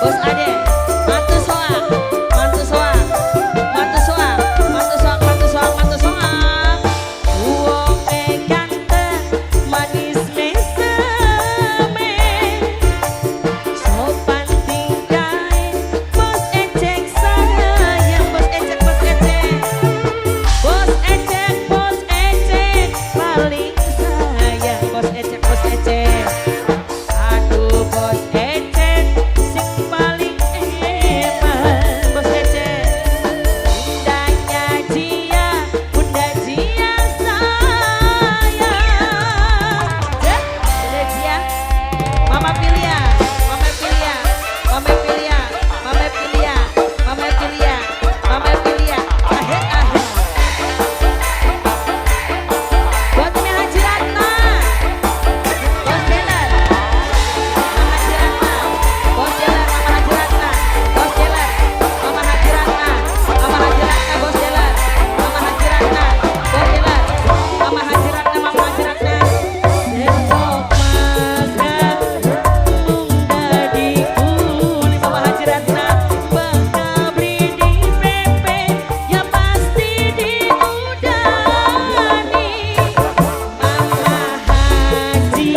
Bos Ade, mantu soak, mantu soak, mantu soak, mantu soak, mantu soak, mantu soak. Wonge ganteng, manis meseme, sopan tingkai, bos ecek sayang, bos ecek, bos ecek, bos ecek, bos ecek, paling sayang, bos ecek, bos ecek. Aduh bos ecek, sing paling eman, bos ecek. Bundanya Jia, bunda Jia sayang. Bunda Jia, mama pilih ya, mama pilih ya, mama pilih ya, mama pilih ya, mama pilih ya, mama pilih ya. Ahe ahe. Buat Umi Haji Ratna, bos Jelar. Mama Haji Ratna, bos Jelar, Mama Haji Ratna, bos Jelar, Mama Haji Ratna, Mama Haji Ratna, bos Jelar, Mama Haji Ratna, bos Jelar, Mama Haji Ratna, Mama Haji Ratna. Besok makan munda dikuli, Mama Haji Ratna, bakal beli di PP, ya pasti diudani. Mama Haji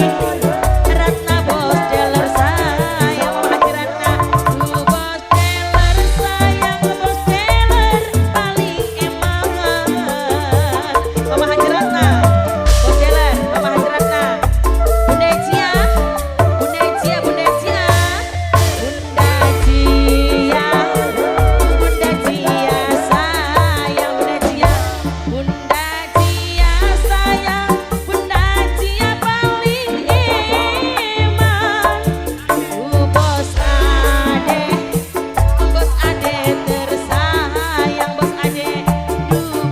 Ratna, bos Jelar sayang, Mama Haji Ratna. Bos Jelar sayang, bos Jelar paling eman. Mama Haji Ratna, bos Jelar, Mama Haji Ratna. Bunda Cia, Bunda Cia, Bunda Cia, Bunda Cia, Bunda Cia sayang, Bunda Cia, Bunda Cia sayang, Bunda Cia paling eman. Bos Ade tersayang, bos Ade.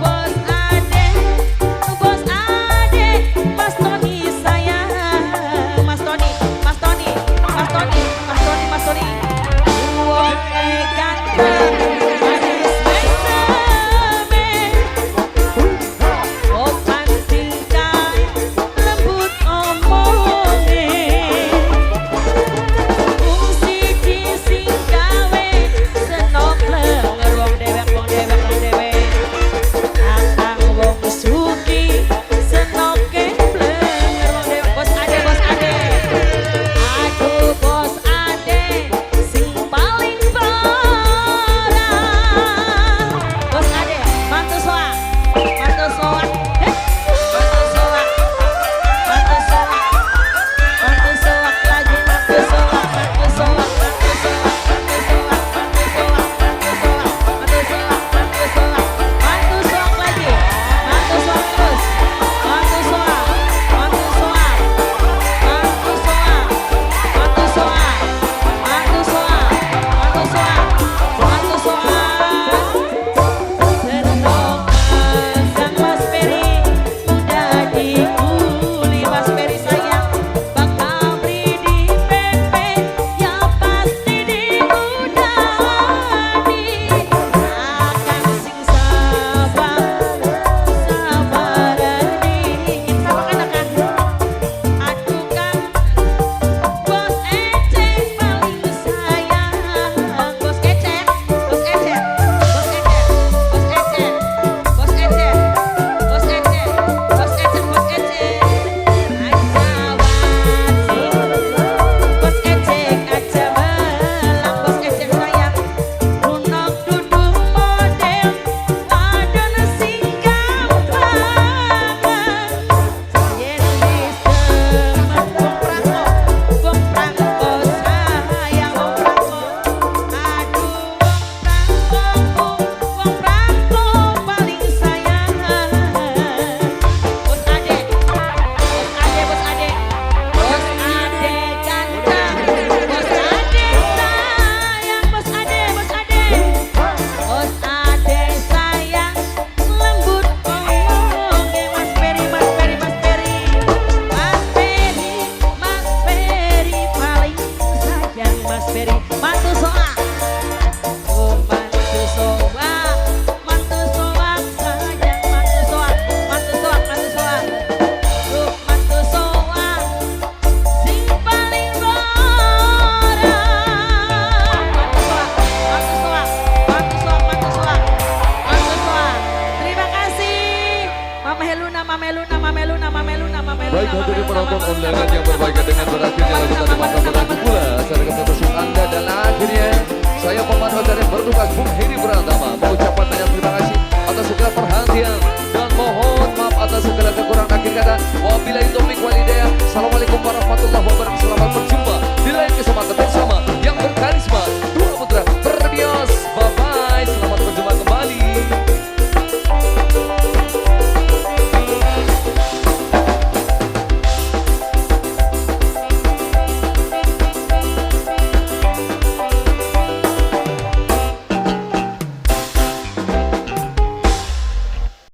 Bos Ade, bos Ade, Mas Tony sayang, Mas Tony, Mas Tony, Mas Tony, Mas Tony, Mas Tony. Wonge ganteng, manis meseme, sopan tingkai, lembut omonge. Fungsi sing gawe, senok lenger wong dewek, wong dewek, wong dewek. Akang wong suki, senoke blenger wong dewek. Bos Ade, bos Ade. Aduh bos Ade, sing paling parah. Bos Ade, mantu soak, mantu soak, heh, mantu soak, mantu soak, mantu soak lagi, mantu soak, mantu soak, mantu soak, mantu soak, mantu soak, mantu soak, mantu soak, mantu soak, mantu soak lagi, mantu soak terus, mantu soak, mantu soak, mantu soak, mantu soak, mantu soak, mantu soak, mantu soak. Senok makan Mas Peri, udah dikuli Mas Peri sayang, bakal beli di PP, ya pasti diudani. Akan sing sabar, sabaran dingin. Sama kan akan? Aduh kan, bos ecek paling sayang, bos ecek, bos ecek, bos ecek, bos ecek, bos ecek, bos ecek, bos ecek, bos ecek. Bos ecek aja belang, bos ecek sayang, lunok duduk model, wadon sing gampangan. Yen wis temen wong prangko sayang, wong prangko. Aduh wong prangko paling sayang. Bos Ade, bos Ade, bos Ade, bos Ade ganteng, bos Ade sayang, bos Ade, bos Ade, bos Ade sayang, lembut omonge. Mas Peri, Mas Peri, Mas Peri, Mas Peri, Mas Peri paling sayang, Mas Peri. Mantu soak, oh mantu soak, mantu soak sayang, mantu soak, mantu soak, mantu soak, oh mantu soak, sing paling parah. Assalamualaikum warahmatullahi